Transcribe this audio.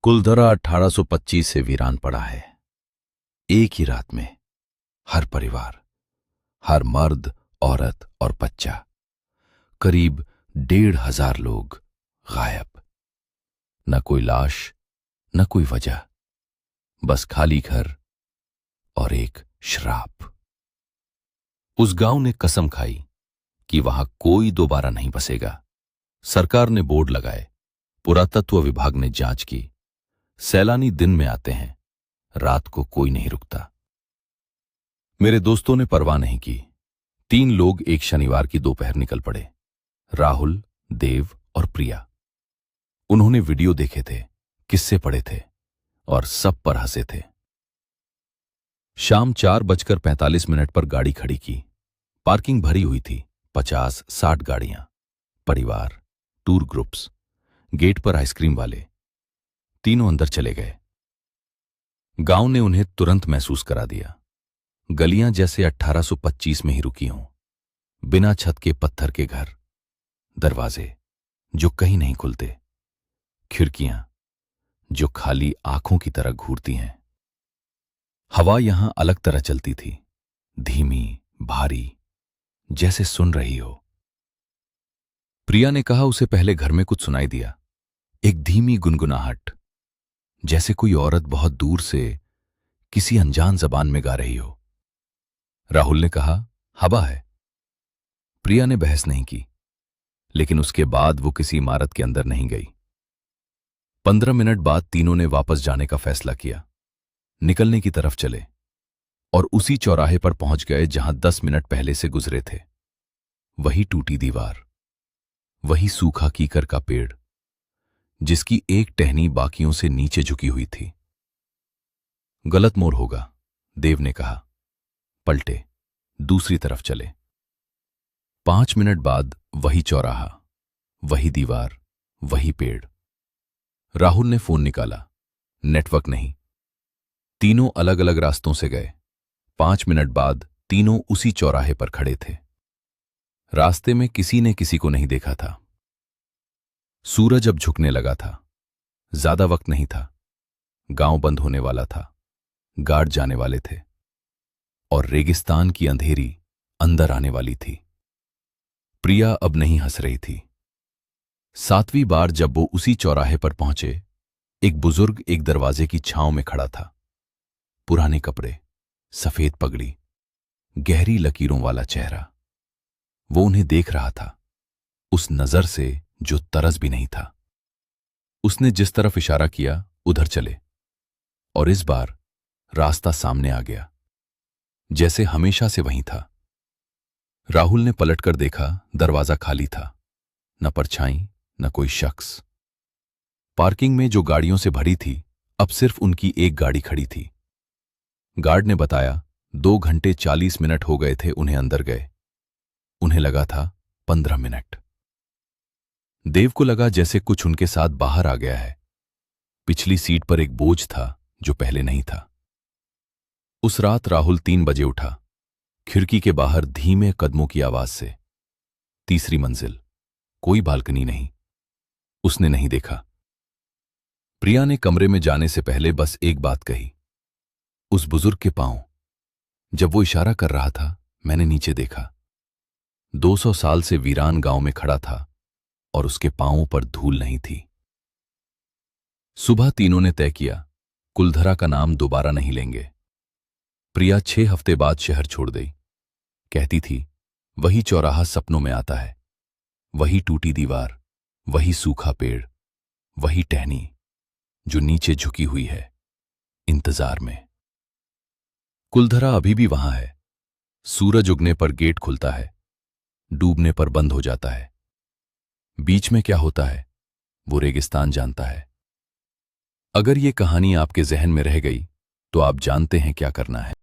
कुलधरा 1825 से वीरान पड़ा है। एक ही रात में हर परिवार, हर मर्द, औरत और बच्चा, करीब 1,500 लोग गायब। न कोई लाश, न कोई वजह, बस खाली घर और एक श्राप। उस गांव ने कसम खाई कि वहां कोई दोबारा नहीं बसेगा। सरकार ने बोर्ड लगाए, पुरातत्व विभाग ने जांच की। सैलानी दिन में आते हैं, रात को कोई नहीं रुकता। मेरे दोस्तों ने परवाह नहीं की। 3 लोग एक शनिवार की दोपहर निकल पड़े, राहुल, देव और प्रिया। उन्होंने वीडियो देखे थे, किस्से पढ़े थे और सब पर हंसे थे। शाम 4:45 पर गाड़ी खड़ी की। पार्किंग भरी हुई थी, 50-60 गाड़ियां, परिवार, टूर ग्रुप्स, गेट पर आइसक्रीम वाले। तीनों अंदर चले गए। गांव ने उन्हें तुरंत महसूस करा दिया। गलियां जैसे 1825 में ही रुकी हों, बिना छत के पत्थर के घर, दरवाजे जो कहीं नहीं खुलते, खिड़कियां जो खाली आंखों की तरह घूरती हैं। हवा यहां अलग तरह चलती थी, धीमी, भारी, जैसे सुन रही हो। प्रिया ने कहा उसे पहले घर में कुछ सुनाई दिया, एक धीमी गुनगुनाहट, जैसे कोई औरत बहुत दूर से किसी अनजान जबान में गा रही हो। राहुल ने कहा हवा है। प्रिया ने बहस नहीं की, लेकिन उसके बाद वो किसी इमारत के अंदर नहीं गई। 15 मिनट बाद तीनों ने वापस जाने का फैसला किया। निकलने की तरफ चले और उसी चौराहे पर पहुंच गए जहां 10 मिनट पहले से गुजरे थे। वही टूटी दीवार, वही सूखा कीकर का पेड़, जिसकी एक टहनी बाकियों से नीचे झुकी हुई थी। गलत मोड़ होगा, देव ने कहा। पलटे, दूसरी तरफ चले। 5 मिनट बाद वही चौराहा, वही दीवार, वही पेड़। राहुल ने फोन निकाला, नेटवर्क नहीं। तीनों अलग अलग रास्तों से गए। 5 मिनट बाद तीनों उसी चौराहे पर खड़े थे। रास्ते में किसी ने किसी को नहीं देखा था। सूरज अब झुकने लगा था। ज्यादा वक्त नहीं था। गांव बंद होने वाला था, गार्ड जाने वाले थे और रेगिस्तान की अंधेरी अंदर आने वाली थी। प्रिया अब नहीं हंस रही थी। 7वीं बार जब वो उसी चौराहे पर पहुंचे, एक बुजुर्ग एक दरवाजे की छांव में खड़ा था। पुराने कपड़े, सफेद पगड़ी, गहरी लकीरों वाला चेहरा। वो उन्हें देख रहा था, उस नजर से जो तरस भी नहीं था। उसने जिस तरफ इशारा किया उधर चले, और इस बार रास्ता सामने आ गया, जैसे हमेशा से वहीं था। राहुल ने पलटकर देखा, दरवाजा खाली था, न परछाई, न कोई शख्स। पार्किंग में जो गाड़ियों से भरी थी, अब सिर्फ उनकी एक गाड़ी खड़ी थी। गार्ड ने बताया 2 घंटे 40 मिनट हो गए थे उन्हें अंदर गए। उन्हें लगा था 15 मिनट। देव को लगा जैसे कुछ उनके साथ बाहर आ गया है। पिछली सीट पर एक बोझ था जो पहले नहीं था। उस रात राहुल 3 बजे उठा, खिड़की के बाहर धीमे कदमों की आवाज से। 3री मंजिल, कोई बालकनी नहीं। उसने नहीं देखा। प्रिया ने कमरे में जाने से पहले बस एक बात कही, उस बुजुर्ग के पांव। जब वो इशारा कर रहा था, मैंने नीचे देखा। 200 साल से वीरान गांव में खड़ा था और उसके पांवों पर धूल नहीं थी। सुबह तीनों ने तय किया, कुलधरा का नाम दोबारा नहीं लेंगे। प्रिया 6 हफ्ते बाद शहर छोड़ गई। कहती थी, वही चौराहा सपनों में आता है, वही टूटी दीवार, वही सूखा पेड़, वही टहनी जो नीचे झुकी हुई है, इंतजार में। कुलधरा अभी भी वहां है। सूरज उगने पर गेट खुलता है, डूबने पर बंद हो जाता है। बीच में क्या होता है, वो रेगिस्तान जानता है। अगर ये कहानी आपके जहन में रह गई, तो आप जानते हैं क्या करना है।